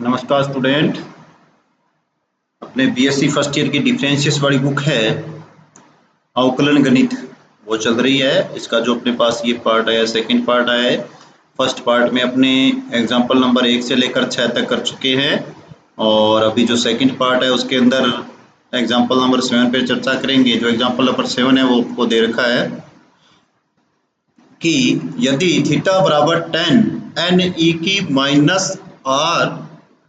नमस्कार स्टूडेंट। अपने BSc first year की डिफरेंशियस वाली बुक है अवकलन गणित, वो चल रही है। इसका जो अपने पास ये पार्ट आया, सेकंड पार्ट आया है। फर्स्ट पार्ट में अपने एग्जाम्पल नंबर 1 से लेकर 6 तक कर चुके हैं और अभी जो सेकंड पार्ट है उसके अंदर एग्जाम्पल नंबर 7 पे चर्चा करेंगे। जो एग्जाम्पल नंबर 7 है वो आपको दे रखा है कि यदि थीटा बराबर tan n e की माइनस आर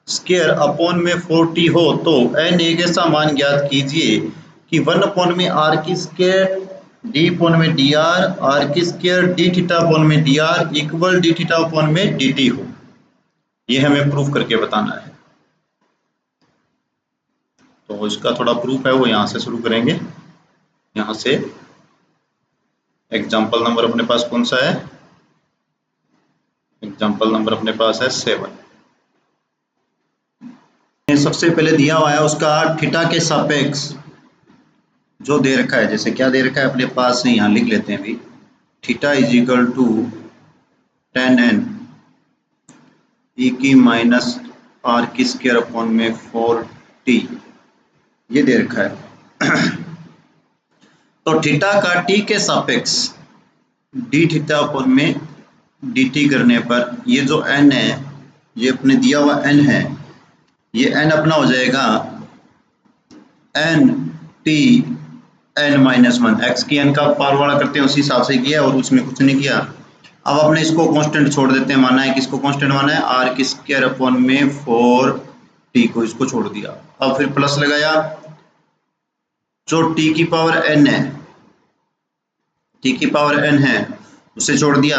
स्क्वायर अपॉन में 40 हो तो n एक ऐसा मान ज्ञात कीजिए कि 1 अपॉन में आर की स्क्वायर डी अपॉन में डी आर की स्क्वायर डी थीटा अपॉन में d are equal D theta upon में डी टी हो। ये हमें प्रूफ करके बताना है। तो इसका थोड़ा प्रूफ है वो यहाँ से शुरू करेंगे। यहाँ से एग्जाम्पल नंबर अपने पास कौन सा है? एग्जाम्पल नंबर अपने पास है 7। सबसे पहले दिया हुआ है उसका थीटा के सापेक्ष जो दे रखा है, जैसे क्या दे रखा है अपने पास से यहाँ लिख लेते हैं अभी। Theta is equal to tan n e की माइनस आर की स्क्वायर अपॉन में 4t, ये दे रखा है। तो थीटा का t के सापेक्ष डी थीटा अपॉन में dt करने पर ये जो n है, ये अपने दिया हुआ n है, ये n अपना हो जाएगा n t n minus 1। X की n का पावर वाला करते हैं उसी हिसाब से किया और उसमें कुछ नहीं किया। अब अपने इसको कांस्टेंट छोड़ देते हैं, माना है किसको कांस्टेंट माना है? आर की स्क्वायर अपॉन में 4t को, इसको छोड़ दिया। अब फिर प्लस लगाया, जो t की पावर n है, t की पावर n है उसे छोड़ दिया।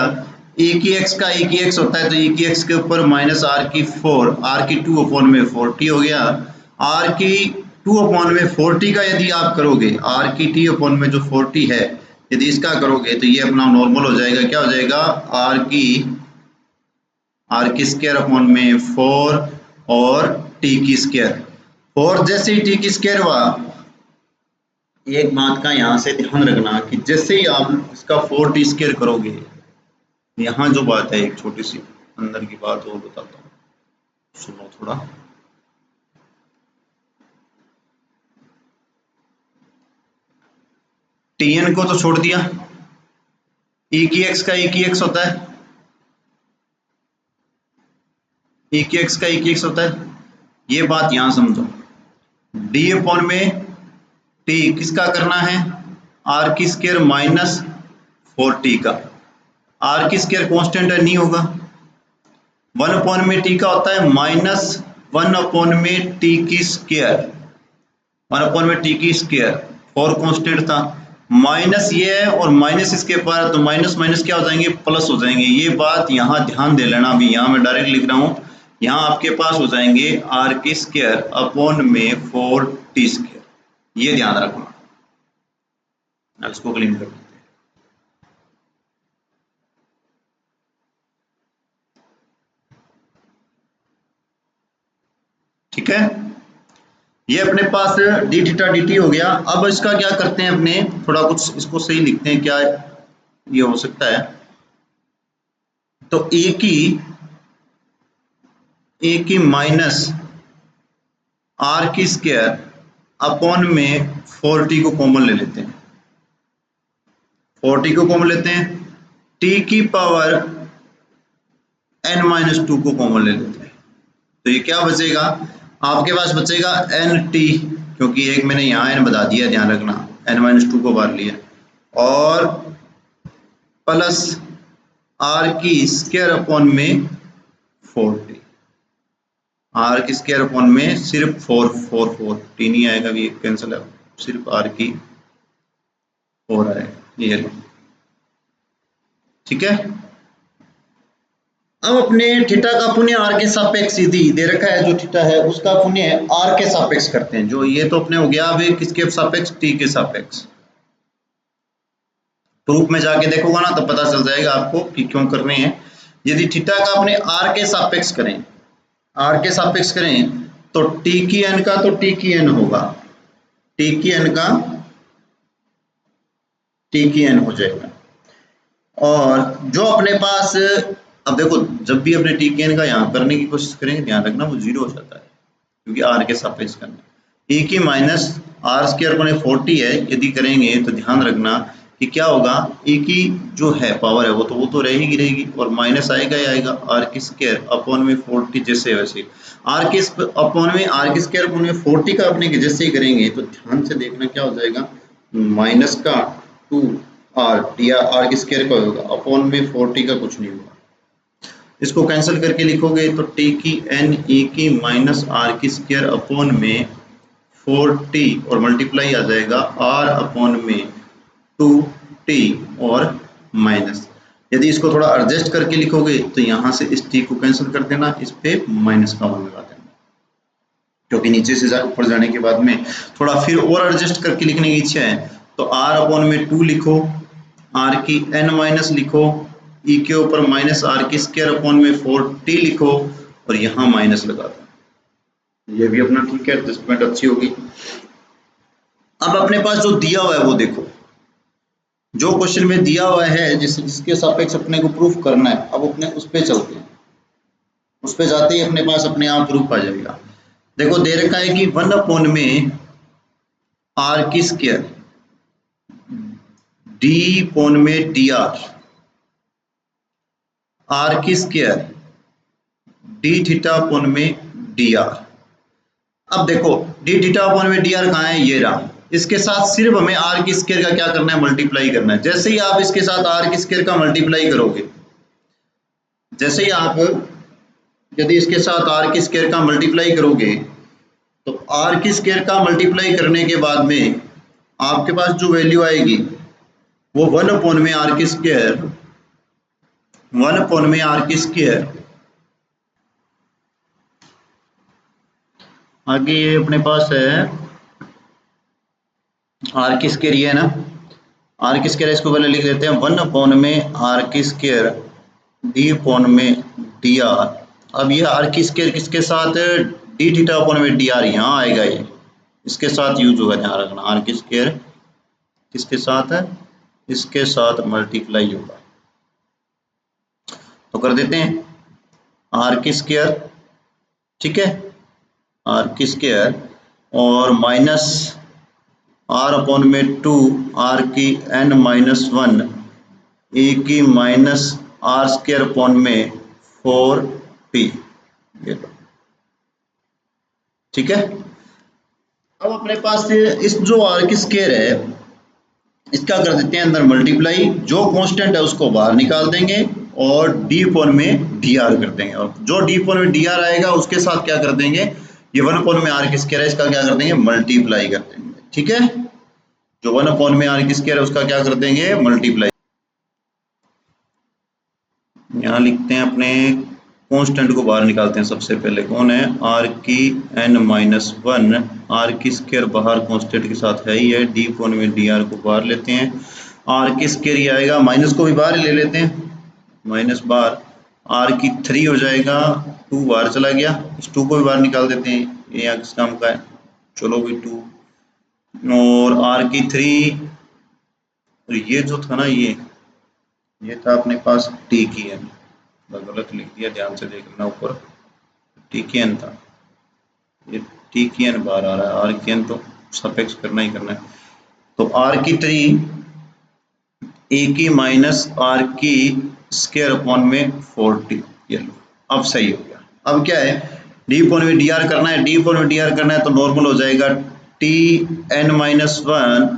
ए की एक्स का ए की एक्स होता है तो ए की एक्स के ऊपर माइनस आर की 4, आर की 2 अपॉन में 4t हो गया। आर की 2 अपॉन में 4t का यदि आप करोगे, आर की t अपॉन में जो 4t है यदि इसका करोगे तो ये अपना नॉर्मल हो जाएगा। क्या हो जाएगा? आर की स्क्वायर अपॉन में 4 और t की स्क्वायर। 4 जैसे ही t की स्क्वायर हुआ, एक बात का यहाँ से ध्यान रखना कि जैसे ही आप इसका 4t स्क्वायर करोगे, यहाँ जो बात है एक छोटी सी अंदर की बात वो बताता हूँ, सुनो थोड़ा। tn को तो छोड़ दिया, e की x का e की x होता है, e की x का e की x होता है। ये बात यहाँ समझो। d अपॉन में t किसका करना है? r की स्क्वायर माइनस 4t का। r की स्क्वायर कांस्टेंट है, नहीं होगा। 1 अपॉन में t का होता है माइनस 1 अपॉन में t की स्क्वायर, 1 अपॉन में t की स्क्वायर। 4 कांस्टेंट था, माइनस ये है और माइनस इसके पार, तो माइनस माइनस क्या हो जाएंगे? प्लस हो जाएंगे। ये बात यहाँ ध्यान दे लेना। अभी यहाँ मैं डायरेक्ट लिख रहा हूँ, यहाँ आपके पास हो जाएंगे आर की स्क्वायर अपॉन में 4t स्क्वायर, ये ध्यान रखना। अब इसको क्लीन कर देते हैं। ठीक है, ये अपने पास डी थीटा डी टी हो गया। अब इसका क्या करते हैं, अपने थोड़ा कुछ इसको सही लिखते हैं, क्या ये हो सकता है। तो ए की माइनस आर की स्क्वायर अपॉन में 4t को कॉमन ले लेते हैं, 4t को कॉमन लेते हैं, t की पावर n माइनस 2 को कॉमन ले लेते हैं। तो ये क्या बचेगा आपके पास? बचेगा nt, क्योंकि एक मैंने यहाँ n बता दिया, ध्यान रखना, n माइनस 2 को बाहर लिया, और प्लस आर की स्क्वायर अपॉन में 4t, आर की स्क्वायर अपॉन में सिर्फ 4 टी नहीं आएगा, भी कैंसिल है, सिर्फ आर की 4 आएगा। ये लो, ठीक है। अब अपने थीटा का पुण्य आर के सापेक्ष सीधी दे रखा है, जो थीटा है उसका पुण्य आर के सापेक्ष करते हैं। जो ये तो अपने हो गया, अभी किसके सापेक्ष? टी के सापेक्ष। प्रूफ में जाके देखोगा ना तो पता चल जाएगा आपको कि क्यों करने हैं। यदि थीटा का अपने आर के सापेक्ष करें, आर के सापेक्ष करें तो टी की एन का तो टी की एन होगा, टी की एन का टी की एन हो जाएगा। और जो अपने पास अब देखो जब भी अपने टी के एन का यहाँ करने की कोशिश करेंगे ध्यान रखना वो 0 हो जाता है क्योंकि आर के सापेक्ष करना है। ए की माइनस आर स्क्वायर अपने 40 है, यदि करेंगे तो ध्यान रखना कि क्या होगा, ए की जो है पावर है वो तो रहेगी रहेगी और माइनस आएगा ही आएगा, आर की स्क्वायर अपॉन में 40 जैसे वैसे आर के अपॉन में आर की स्क्वायर अपॉन में 40 का अपने जैसे ही करेंगे तो ध्यान से देखना क्या हो जाएगा, माइनस का 2 आर डी आर की स्क्वायर का होगा अपॉन में 40 का कुछ नहीं होगा। इसको कैंसिल करके लिखोगे तो टी की एन ए की माइनस आर की स्क्वायर अपॉन में 4t और मल्टीप्लाई आ जाएगा r अपॉन में 2t और माइनस। यदि इसको थोड़ा एडजस्ट करके लिखोगे तो यहाँ से इस t को कैंसिल कर देना, इस पे माइनस का 1 लगा देना, क्योंकि नीचे से ऊपर जाने के बाद में थोड़ा फिर और एडजस्ट करके लिखने की इच्छा है तो r अपॉन में 2 लिखो, r की n माइनस लिखो, e के ऊपर माइनस r की स्क्वायर अपॉन में 4t लिखो और यहाँ माइनस लगा दो। ये भी अपना ठीक है, एडजस्टमेंट अच्छी होगी। अब अपने पास जो दिया हुआ है वो देखो, जो क्वेश्चन में दिया हुआ है जिसके सापेक्ष अपने को प्रूफ करना है, अब अपने उस पे चलते हैं। उस पे जाते ही अपने पास अपने आप प्रूफ आ जाएगा। देखो दे रखा है कि 1 अपॉन में आर की स्क्वायर डी अपॉन में डी आर की स्क्वायर डी थीटा अपॉन में डी आर। अब देखो डी थीटा अपॉन में डी आर कहाँ है, ये रहा। इसके साथ सिर्फ हमें आर की स्क्वायर का क्या करना है, मल्टीप्लाई करना है। जैसे ही आप इसके साथ आर की स्क्वायर का मल्टीप्लाई करोगे, जैसे ही आप यदि इसके साथ आर की स्क्वायर का मल्टीप्लाई करोगे तो आर की स्क्वायर का मल्टीप्लाई करने के बाद में आपके पास जो वैल्यू आएगी वो 1 अपॉन में आर की स्क्वायर 1 अपॉन में आर की स्क्वायर आगे ये अपने पास है आर की स्क्वायर, ये है ना आर की स्क्वायर, इसको पहले लिख देते हैं 1 अपॉन में आर की स्क्वायर डी अपॉन में डी आर। अब ये आर की स्क्वायर किसके साथ है, डी थीटा अपॉन में डी आर, यहाँ आएगा ये इसके साथ यूज होगा, ध्यान रखना। आर की स्क्वायर किसके साथ है, इसके साथ मल्टीप्लाई होगा। तो कर देते हैं आर की स्क्वायर, ठीक है, आर की स्क्वायर और माइनस आर अपॉन में 2 आर की n माइनस 1 ए की माइनस आर स्क्वायर अपॉन में 4t, ये लो, ठीक है। अब अपने पास इस जो आर की स्क्वायर है इसका कर देते हैं अंदर मल्टीप्लाई, जो कांस्टेंट है उसको बाहर निकाल देंगे और डी अपॉन में डी आर कर देंगे, और जो डी अपॉन में डी आर आएगा उसके साथ क्या कर देंगे, ये 1 अपॉन में आर की स्क्वायर है इसका क्या कर देंगे, मल्टीप्लाई कर देंगे, ठीक है। जो 1 अपॉन में आर की स्क्वायर है उसका क्या कर देंगे, मल्टीप्लाई। यहाँ लिखते हैं अपने कांस्टेंट को बाहर निकालते हैं। सबसे पहले कौन है, आर की n माइनस 1, आर की स्क्वायर बाहर कांस्टेंट के साथ है ही है, डी अपॉन में डी आर को बाहर लेते हैं, आर की स्क्वायर ये आएगा, माइनस को भी बाहर ले लेते हैं, माइनस बाहर आर की 3 हो जाएगा, 2 बाहर चला गया, इस 2 को भी बाहर निकाल देते हैं, ये यहाँ किस काम का है, चलो भी 2 और आर की 3 और ये जो था ना ये था अपने पास टी की एन, गलत लिख दिया, ध्यान से देखना, ऊपर टी की एन था, ये टी की एन बाहर आ रहा है, आर की एन तो सापेक्ष करना ही करना है। तो आर की 3 ए की माइनस आर की स्क्वायर अपॉन में 40, ये लो, अब सही हो गया। अब क्या है, डी अपॉन में डी आर करना है, डी अपॉन में डी आर करना है तो नॉर्मल हो जाएगा t n minus 1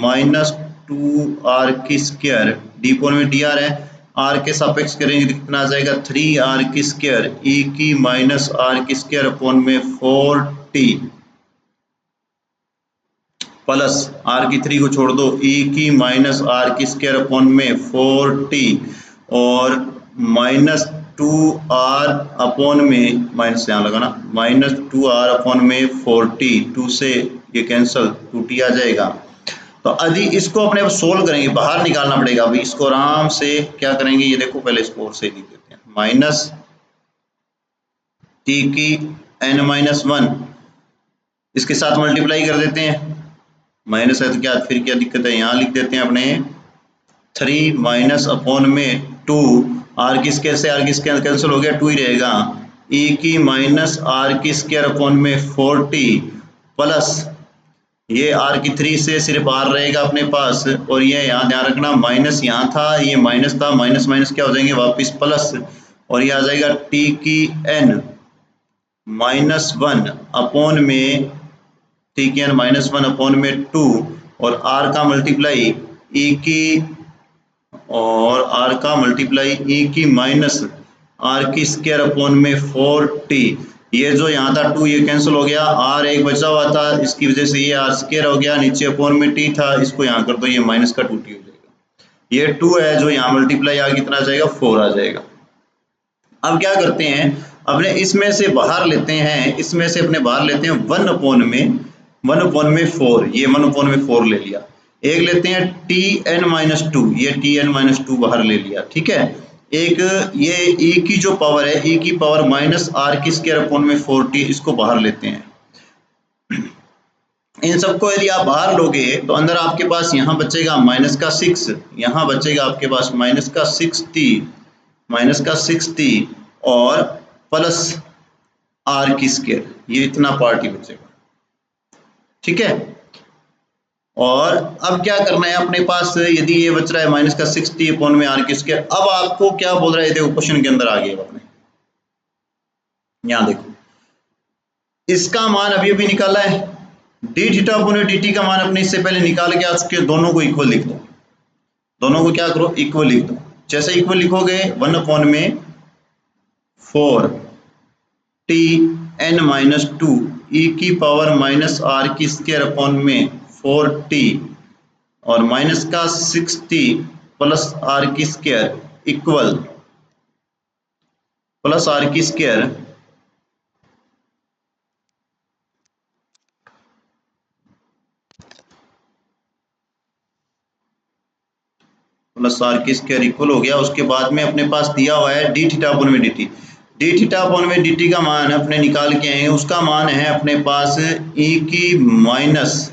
minus 2 r की स्क्वायर, डी अपॉन में डी आर है, आर के सापेक्ष करेंगे तो कितना आ जाएगा, 3 आर की स्क्वायर ई की माइनस आर की स्क्वायर अपॉन में 4t प्लस आर की 3 को छोड़ दो, ई की माइनस आर की स्क्वायर अपॉन में 4t और माइनस 2r अपॉन में, माइनस यहाँ लगाना, माइनस 2r अपॉन में 4t, 2 से ये कैंसल, 2t आ जाएगा। तो यदि इसको अपने सोल्व करेंगे, बाहर निकालना पड़ेगा, अभी इसको आराम से क्या करेंगे, ये देखो पहले इसको और से लिख देते हैं, माइनस टी की n माइनस 1 इसके साथ मल्टीप्लाई कर देते हैं, माइनस है तो क्या फिर क्या दिक्कत है, यहाँ लिख देते हैं अपने 3 माइनस अपॉन में 2 आर की स्क्वायर से आर की स्क्वायर कैंसिल हो गया, 2 ही रहेगा। ई की माइनस आर की स्क्वायर अपॉन में 40 प्लस ये आर की 3 से सिर्फ आर रहेगा अपने पास, और ये यहाँ ध्यान रखना माइनस यहाँ था, ये माइनस था, माइनस माइनस क्या हो जाएंगे वापस प्लस, और ये आ जाएगा टी की एन माइनस 1 अपॉन में टी की एन माइनस 1 अपॉन में 2 और आर का मल्टीप्लाई ई की और आर का मल्टीप्लाई ई की माइनस आर की स्क्वायर अपॉन में 4t। ये जो यहाँ था 2 ये कैंसिल हो गया, आर एक बचा हुआ था इसकी वजह से ये आर स्क्वायर हो गया, नीचे अपॉन में t था, इसको यहाँ कर दो, ये माइनस का 2t हो जाएगा। ये 2 है जो यहाँ मल्टीप्लाई आगे कितना आ जाएगा 4 आ जाएगा। अब क्या करते हैं अपने इसमें से बाहर लेते हैं, इसमें से अपने बाहर लेते हैं 1 अपॉन में 4, ये 1 अपॉन में 4 ले लिया। एक लेते हैं टी एन माइनस 2, ये टी एन माइनस 2 बाहर ले लिया, ठीक है। एक ये ई की जो पावर है ई की पावर माइनस आर की स्क्वायर अपॉन में 4t, इसको बाहर लेते हैं। इन सबको यदि आप बाहर लोगे तो अंदर आपके पास यहाँ बचेगा माइनस का 6, यहाँ बचेगा आपके पास माइनस का 6t और प्लस आर की स्क्वायर, ये इतना पार्ट ही बचेगा, ठीक है। और अब क्या करना है अपने पास, यदि ये बच रहा है माइनस का 6t अपॉन में आर की स्क्वायर, अब आपको क्या बोल रहा है देखो क्वेश्चन के अंदर आ गया अपने, यहाँ देखो इसका मान अभी अभी निकाला है, D theta upon D t का मान अपने इससे पहले निकाल के आ चुके हैं, दोनों को इक्वल लिख दो, दोनों को क्या करो इक्वल लिख दो। जैसे इक्वल लिखोगे 1 अपॉन में 4 टी एन माइनस 2 ई की पावर माइनस आर की स्क्वायर अपॉन में 4t और माइनस का 6t प्लस आर की स्क्वायर इक्वल प्लस आर की स्क्वायर प्लस आर की स्क्वायर इक्वल हो गया। उसके बाद में अपने पास दिया हुआ है डी थीटा अपॉन में d T, D theta upon में डी टी का मान अपने निकाल के आए, उसका मान है अपने पास ई की माइनस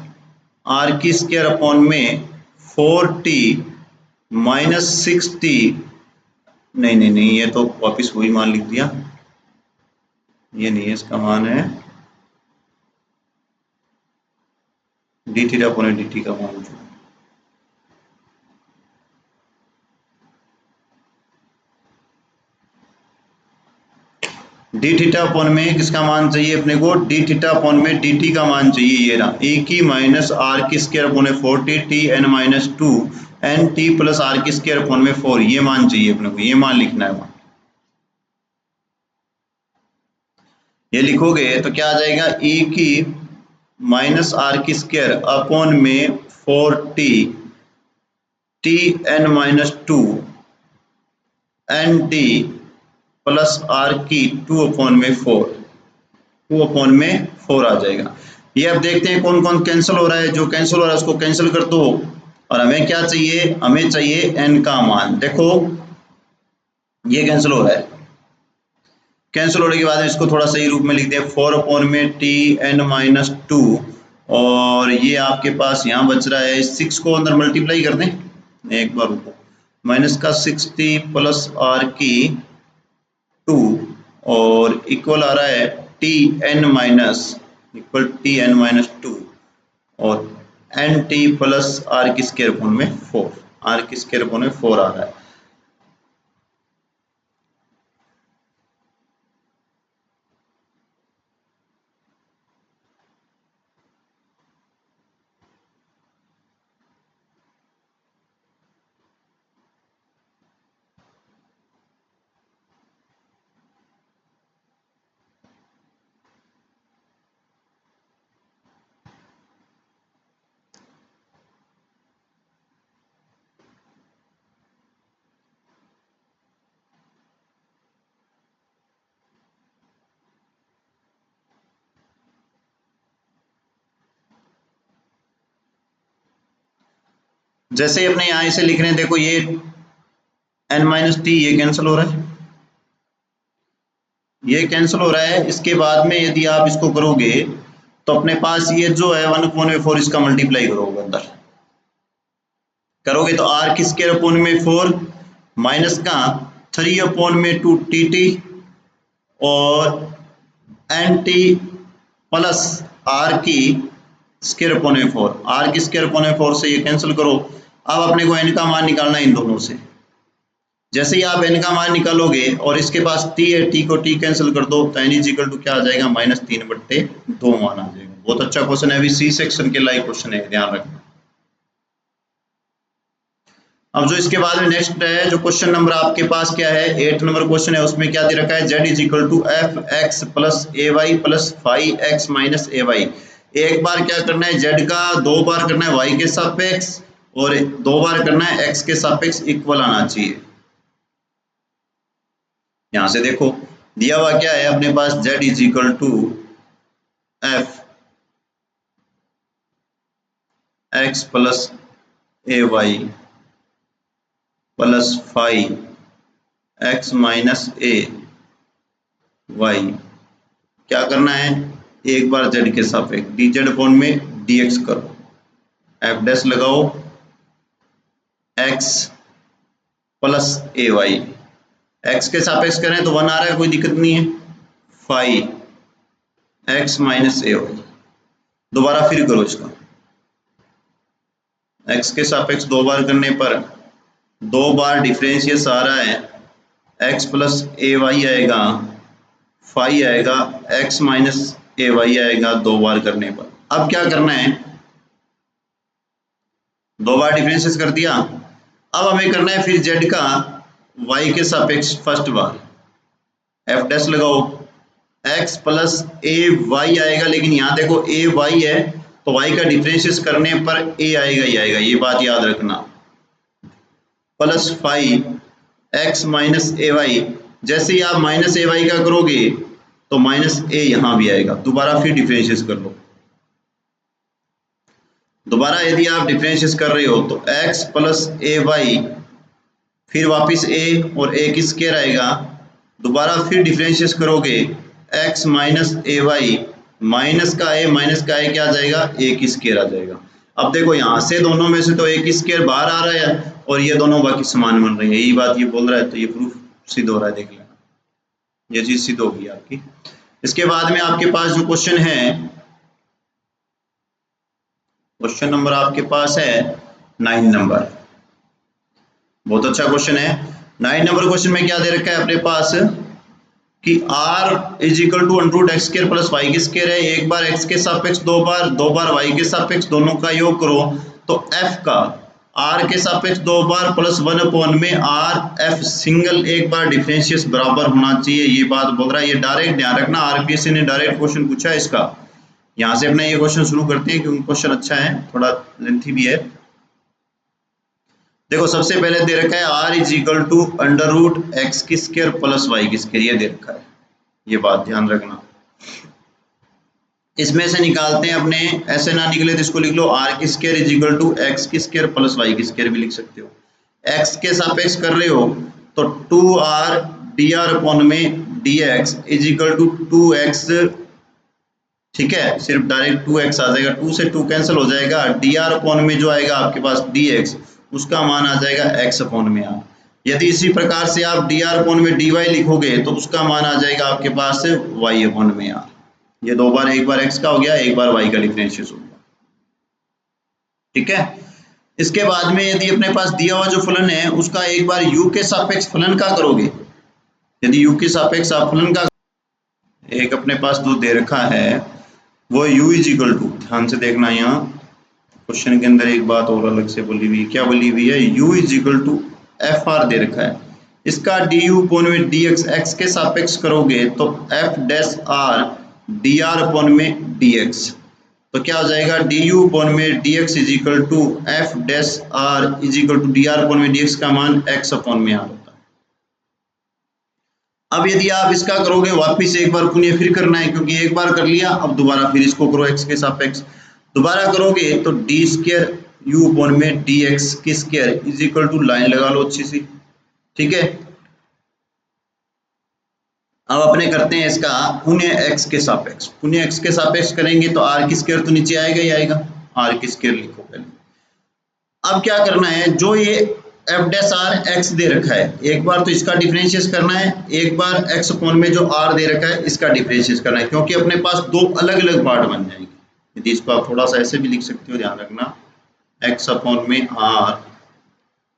आर की स्क्वायर अपॉन में 4t माइनस 6t, नहीं ये तो वापिस वही मान लिख दिया, ये नहीं है, इसका मान है D theta upon D t का मान, डी थीटा अपॉन में किसका मान चाहिए अपने को, डी थीटा अपॉन में डी टी का मान चाहिए, ये रहा ए की माइनस आर की स्क्वायर अपॉन में 4t t n minus 2 n t plus r की स्क्वायर अपॉन में 4, ये मान चाहिए अपने को, ये मान लिखना है वहां। ये लिखोगे तो क्या आ जाएगा ए की माइनस आर की स्क्वायर अपॉन में 4t t n minus 2 n t plus r की 2 अपॉन में 4 आ जाएगा। ये अब देखते हैं कौन कौन कैंसिल हो रहा है, जो कैंसिल हो रहा है उसको कैंसिल कर दो, और हमें क्या चाहिए, हमें चाहिए n का मान। देखो ये कैंसिल हो रहा है, कैंसिल होने के बाद इसको थोड़ा सही रूप में लिखते हैं 4 अपॉन में टी एन माइनस 2 और ये आपके पास यहाँ बच रहा है 6 को अंदर मल्टीप्लाई कर दें, एक बार रुको, माइनस का 6t प्लस आर की 2 और इक्वल आ रहा है t n minus equal t n minus 2 और एन टी प्लस आर की स्क्वायर अपॉन में 4, आर की स्क्वायर अपॉन में 4 आ रहा है। जैसे अपने यहाँ इसे लिख रहे हैं, देखो ये n माइनस टी ये कैंसिल हो रहा है, ये कैंसिल हो रहा है। इसके बाद में यदि आप इसको करोगे तो अपने पास ये जो है 1 अपॉन में 4 इसका मल्टीप्लाई करोगे, अंदर करोगे तो आर की स्क्वायर अपॉन में 4 माइनस का 3/2 टी और एन टी प्लस आर की स्क्वायर अपॉन में 4, आर की स्क्वायर अपॉन में 4 से ये कैंसिल करो। अब अपने को एन का मान निकालना है इन दोनों से। जैसे ही आप एन का मान निकालोगे और इसके पास टी है, टी को टी कैंसिल कर दो तो एन इज इक्वल टू क्या आ जाएगा, -3/2 मान आ जाएगा। बहुत अच्छा क्वेश्चन है, अभी सी सेक्शन के लाइक क्वेश्चन है, ध्यान रखना। अब जो इसके बाद में नेक्स्ट है, जो क्वेश्चन नंबर आपके पास क्या है, 8 नंबर क्वेश्चन है, उसमें क्या दे रखा है, z is equal to f x plus a y plus 5x minus a y. एक बार क्या करना है z का, 2 बार करना है y के सापेक्ष और 2 बार करना है x के सापेक्ष, इक्वल आना चाहिए। यहां से देखो दिया हुआ क्या है अपने पास, z is equal to f x plus a y plus 5x minus a y. क्या करना है, एक बार z के सापेक्ष dz अपॉन में dx करो, एफ डैश लगाओ x plus a y, x के सापेक्ष करें तो 1 आ रहा है, कोई दिक्कत नहीं है, 5x माइनस ए वाई। दोबारा फिर करो इसका, x के सापेक्ष 2 बार करने पर 2 बार डिफरेंशियस आ रहा है, x प्लस ए वाई आएगा, 5 आएगा, x माइनस ए वाई आएगा 2 बार करने पर। अब क्या करना है, 2 बार डिफरेंशियस कर दिया, अब हमें करना है फिर z का y के सापेक्ष फर्स्ट बार, एफ डैश लगाओ, x प्लस ए वाई आएगा, लेकिन यहाँ देखो ए वाई है तो y का डिफरेंशियस करने पर a आएगा ही आएगा, ये बात याद रखना, plus 5x minus a Y. जैसे ही आप माइनस ए वाई का करोगे तो माइनस ए यहाँ भी आएगा, दोबारा फिर डिफरेंशियस कर लो। दोबारा यदि आप डिफरेंशियस कर रहे हो तो x प्लस ए वाई, फिर वापस a और a की स्क्वायर आएगा, दोबारा फिर डिफरेंशियस करोगे x minus a Y, minus का a क्या आ जाएगा, a की स्क्वायर आ जाएगा। अब देखो यहाँ से दोनों में से तो a की स्क्वायर बाहर आ रहा है और ये दोनों बाकी समान बन रहे हैं, यही बात ये बोल रहा है, तो ये प्रूफ सिद्ध हो रहा है, देख लेना, ये चीज सिद्ध होगी आपकी। इसके बाद में आपके पास जो क्वेश्चन है, क्वेश्चन नंबर आपके पास है 9 नंबर, बहुत अच्छा क्वेश्चन है। 9 नंबर क्वेश्चन में क्या दे रखा है अपने पास कि r is equal to under root x square plus y की स्क्वायर है, एक बार x के सापेक्ष 2 बार y के सापेक्ष, दोनों का योग करो तो f का r के सापेक्ष 2 बार प्लस 1 अपॉन में r f सिंगल एक बार डिफरेंशियस बराबर होना चाहिए, ये बात बोल रहा है। ये डायरेक्ट ध्यान रखना, आरपीएससी ने डायरेक्ट क्वेश्चन पूछा है इसका। यहाँ से अपना ये क्वेश्चन शुरू करते हैं क्योंकि क्वेश्चन अच्छा है, थोड़ा लेंथी भी है। देखो सबसे पहले दे रखा है r is equal to under root x की स्क्वायर प्लस वाई की स्क्वायर, ये दे रखा है, ये बात ध्यान रखना। इसमें से निकालते हैं अपने, ऐसे ना निकले तो इसको लिख लो r की square is equal to x की स्क्वायर प्लस वाई की स्क्वायर भी लिख सकते हो। x के सापेक्ष कर रहे हो तो 2r dr अपॉन में dx is equal to 2x, ठीक है, सिर्फ डायरेक्ट 2x आ जाएगा, 2 से 2 कैंसिल हो जाएगा, dr अपॉन में जो आएगा आपके पास dx, उसका मान आ जाएगा x अपॉन में r। यदि इसी प्रकार से आप dr अपॉन में dy लिखोगे तो उसका मान आ जाएगा आपके पास y अपॉन में r। ये 2 बार, एक बार x का हो गया, एक बार y का डिफरेंशियस हो गया, ठीक है। इसके बाद में यदि अपने पास दिया हुआ जो फलन है उसका एक बार u के सापेक्ष फलन का करोगे, यदि u के सापेक्ष आप फलन का, एक अपने पास जो दे रखा है वो u इज इक्वल टू, ध्यान से देखना, यहाँ क्वेश्चन के अंदर एक बात और अलग से बोली हुई है, क्या बोली हुई है, u is equal to f r दे रखा है, इसका du अपॉन में dx x के सापेक्ष करोगे तो f dash r dr upon में dx, तो क्या हो जाएगा du अपॉन में dx is equal to f dash r is equal to dr upon में dx का मान x अपॉन में r होता है। अब यदि आप इसका करोगे, वापिस एक बार पुनः फिर करना है क्योंकि एक बार कर लिया, अब दोबारा फिर इसको करो x के सापेक्ष, दोबारा करोगे तो डी स्क्वायर यू अपॉन में डी एक्स की square is equal to, line लगा लो अच्छी सी, ठीक है। अब अपने करते हैं इसका पुनः x के सापेक्ष, पुनः x के सापेक्ष करेंगे तो r की स्क्वायर तो नीचे आएगा ही आएगा, r की स्क्वायर लिखो पहले। अब क्या करना है, जो ये एफ डैश आर एक्स दे रखा है, एक बार तो इसका डिफरेंशिएट करना है, एक बार एक्स अपॉन में जो आर दे रखा है इसका डिफरेंशिएट करना है, क्योंकि अपने पास दो अलग अलग पार्ट बन जाएंगे। यदि इसको आप थोड़ा सा ऐसे भी लिख सकते हो, ध्यान रखना, एक्स अपॉन में आर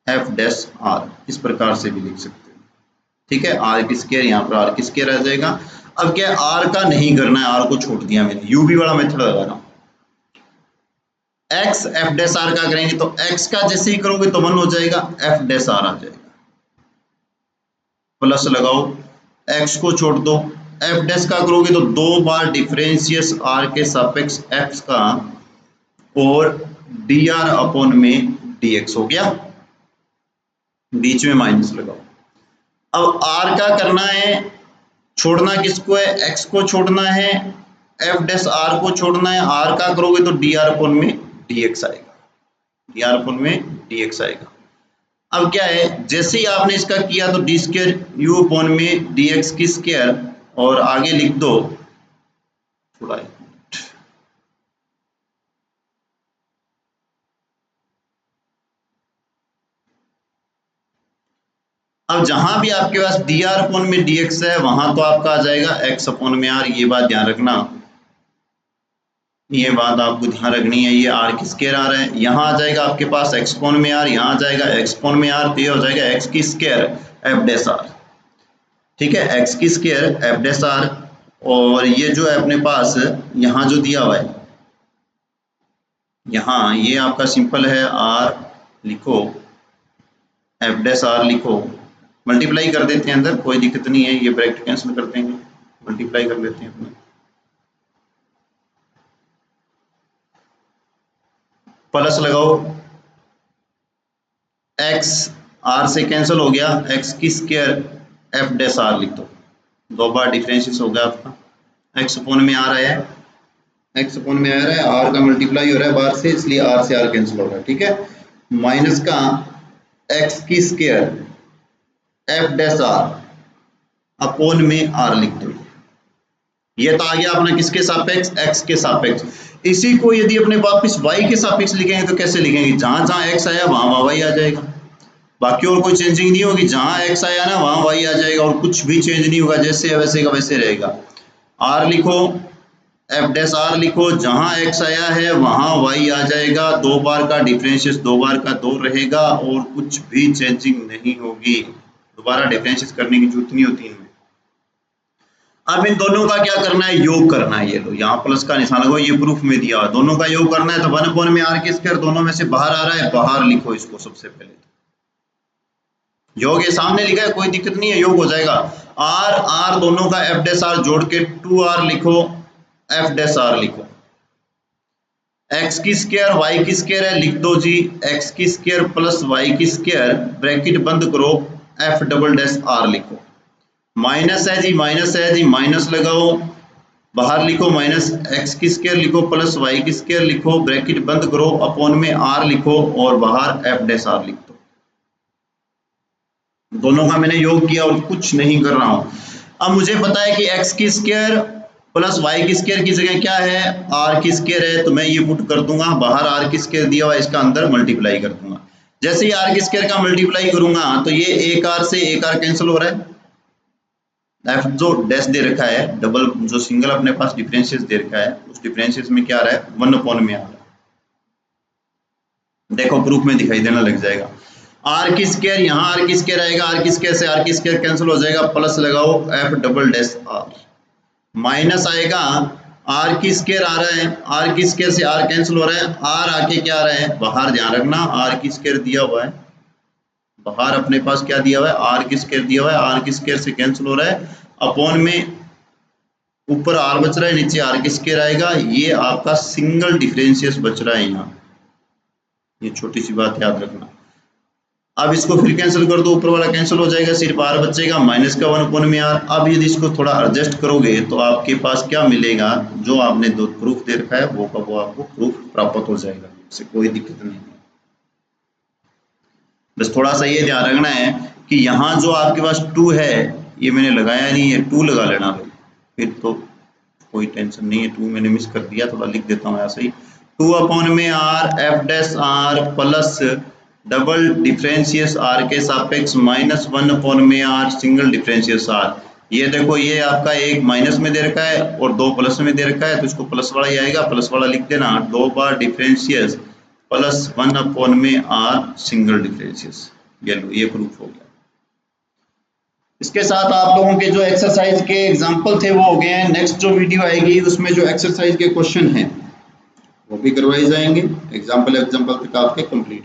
एफ डैश आर, इस प्रकार से भी लिख सकते हो। ठीक है, आर की स्क्वायर, यहाँ पर आर की स्क्वायर आ जाएगा। अब क्या आर का नहीं करना है, आर को छोड़ दिया मैंने, यूवी वाला मेथड लगा रहा हूँ। एक्स एफ डैश आर का करेंगे तो एक्स का जैसे ही करोगे तो 1 हो जाएगा, एफ डैश आर आ जाएगा, प्लस लगाओ, एक्स को छोड़ दो, एफ डैश का करोगे तो 2 बार डिफरेंशियस आर के सापेक्ष एक्स का और डी आर अपॉन में डी एक्स हो गया, बीच में माइनस लगाओ। अब आर का करना है, छोड़ना किसको है, एक्स को छोड़ना है, एफ डैश आर को छोड़ना है, आर का करोगे तो डी आर अपॉन में डी एक्स आएगा, डी आर अपॉन में डी एक्स आएगा। अब क्या है, जैसे ही आपने इसका किया तो डी स्क्वायर यू अपॉन में डी एक्स की स्क्वायर, और आगे लिख दो थोड़ा, अब जहां भी आपके पास डी आर अपॉन में डी एक्स है वहां तो आपका आ जाएगा एक्स अपॉन में आर, ये बात ध्यान रखना, ये बात आपको ध्यान रखनी है। ये आर की स्क्वायर आ रहा है, यहाँ आ जाएगा आपके पास एक्स अपॉन में आर, यहाँ आ जाएगा एक्स अपॉन में आर, तो ये हो जाएगा एक्स की स्क्वायर एफ डैश आर। ठीक है, एक्स की स्क्वायर एफ डैश आर, और ये जो है अपने पास यहाँ जो दिया हुआ है, यहाँ ये आपका सिंपल है, आर लिखो, एफ डैश आर लिखो, मल्टीप्लाई कर देते हैं अंदर, कोई दिक्कत नहीं है, ये ब्रैकेट कैंसिल कर देंगे, मल्टीप्लाई कर लेते हैं अपने, प्लस लगाओ, एक्स आर से कैंसिल हो गया, एक्स की स्क्वायर एफ डैश आर लिख दो, 2 बार डिफरेंशिएट हो गया आपका, एक्स अपॉन में आ रहा है, एक्स अपॉन में आ रहा है, आर का मल्टीप्लाई हो रहा है बाहर से, इसलिए आर से आर कैंसिल हो रहा है। ठीक है, माइनस का एक्स की square f dash r upon में आर लिख दो, ये तो आ गया अपना किसके सापेक्ष, एक्स के सापेक्ष। इसी को यदि अपने वापस वाई के सापेक्ष लिखेंगे तो कैसे लिखेंगे, जहां जहां एक्स आया वहां वाई आ जाएगा, बाकी और कोई चेंजिंग नहीं होगी, जहां एक्स आया ना वहां वाई आ जाएगा, और कुछ भी चेंज नहीं होगा, जैसे वैसे का वैसे रहेगा। आर लिखो, एफ डैश आर लिखो, जहां एक्स आया है वहां वाई आ जाएगा, 2 बार का डिफरेंशिएट 2 बार का 2 रहेगा, और कुछ भी चेंजिंग नहीं होगी, दोबारा डिफरेंशिएट करने की जरूरत नहीं होती इनमें। अब इन दोनों का क्या करना है, योग करना है, ये लो यहाँ प्लस का निशान लगाओ, ये प्रूफ में दिया हुआ, दोनों का योग करना है, तो 1 अपॉन में आर की स्क्वायर, दोनों में से बाहर आ रहा है, बाहर लिखो इसको सबसे पहले, योग ये सामने लिखा है, कोई दिक्कत नहीं है, योग हो जाएगा। आर आर दोनों का एफ डैश आर जोड़ के 2r लिखो, एफ डैश आर लिखो, एक्स की स्क्वायर वाई की स्क्वायर है, लिख दो जी एक्स की स्क्वायर प्लस वाई की स्क्वायर, ब्रैकेट बंद करो, एफ डबल डैश आर लिखो, माइनस है जी, माइनस है जी, माइनस लगाओ, बाहर लिखो माइनस एक्स की स्क्वायर लिखो प्लस वाई की स्क्वायर लिखो, ब्रैकेट बंद करो, अपॉन में आर लिखो, और बाहर एफ डैश आर लिख दो। दोनों का मैंने योग किया और कुछ नहीं कर रहा हूं। अब मुझे पता है कि एक्स की स्क्वायर प्लस वाई की स्क्वायर की जगह क्या है, आर की स्क्वायर है, तो मैं ये पुट कर दूंगा, बाहर आर की स्क्वायर दिया हुआ है, इसका अंदर मल्टीप्लाई कर दूंगा। जैसे ही आर की स्क्वायर का मल्टीप्लाई करूंगा तो ये एक आर से एक आर कैंसिल हो रहा है, एफ जो डैश दे रखा है, डबल जो सिंगल अपने पास डिफरेंशिएट दे रखा है, उस डिफरेंशिएट में क्या आ रहा है, 1 अपॉन में आ रहा है, देखो प्रूफ में दिखाई देना लग जाएगा। आर की स्क्वायर, यहाँ आर की स्क्वायर आएगा, आर की स्क्वायर से आर की स्क्वायर कैंसिल हो जाएगा, प्लस लगाओ f double dash r, minus आएगा, आर की स्क्वायर आ रहा है, आर की स्क्वायर से आर कैंसिल हो रहा है, आर आके क्या आ रहा है बाहर, ध्यान रखना आर की स्क्वायर दिया हुआ है, बाहर अपने पास क्या दिया हुआ है, आर की स्क्वायर दिया हुआ है, आर की स्क्वायर से कैंसिल हो रहा है, अपॉन में ऊपर आर बच रहा है, नीचे आर की स्क्वायर आएगा, ये आपका सिंगल डिफरेंशिएट बच रहा है यहाँ, ये छोटी सी बात याद रखना। अब इसको फिर कैंसिल कर दो, ऊपर वाला कैंसिल हो जाएगा, सिर्फ आर बचेगा, माइनस का 1 अपॉन में आर। अब यदि इसको थोड़ा एडजस्ट करोगे तो आपके पास क्या मिलेगा, जो आपने दो प्रूफ दे रखा है वो का वो आपको प्रूफ प्राप्त हो जाएगा, इससे कोई दिक्कत नहीं है। बस थोड़ा सा ये ध्यान रखना है कि यहाँ जो आपके पास 2 है, ये मैंने लगाया नहीं है, 2 लगा लेना भाई, फिर तो कोई टेंशन नहीं है, 2 मैंने मिस कर दिया, थोड़ा लिख देता हूँ ऐसे ही, 2 अपॉन में R F dash R plus double differentials R के सापेक्ष -1 में आर सिंगल डिफरेंशियस आर। ये देखो ये आपका एक माइनस में दे रखा है और दो प्लस में दे रखा है, तो इसको प्लस वाला ही आएगा, प्लस वाला लिख देना। 2 बार डिफरेंशियस +1 में आर सिंगल डिफरेंशियस। ये प्रूफ हो गया। इसके साथ आप लोगों के जो एक्सरसाइज के एग्जाम्पल थे वो हो गए हैं। नेक्स्ट जो वीडियो आएगी उसमें जो एक्सरसाइज के क्वेश्चन हैं वो भी करवाए जाएंगे। एग्जाम्पल तक आपके कंप्लीट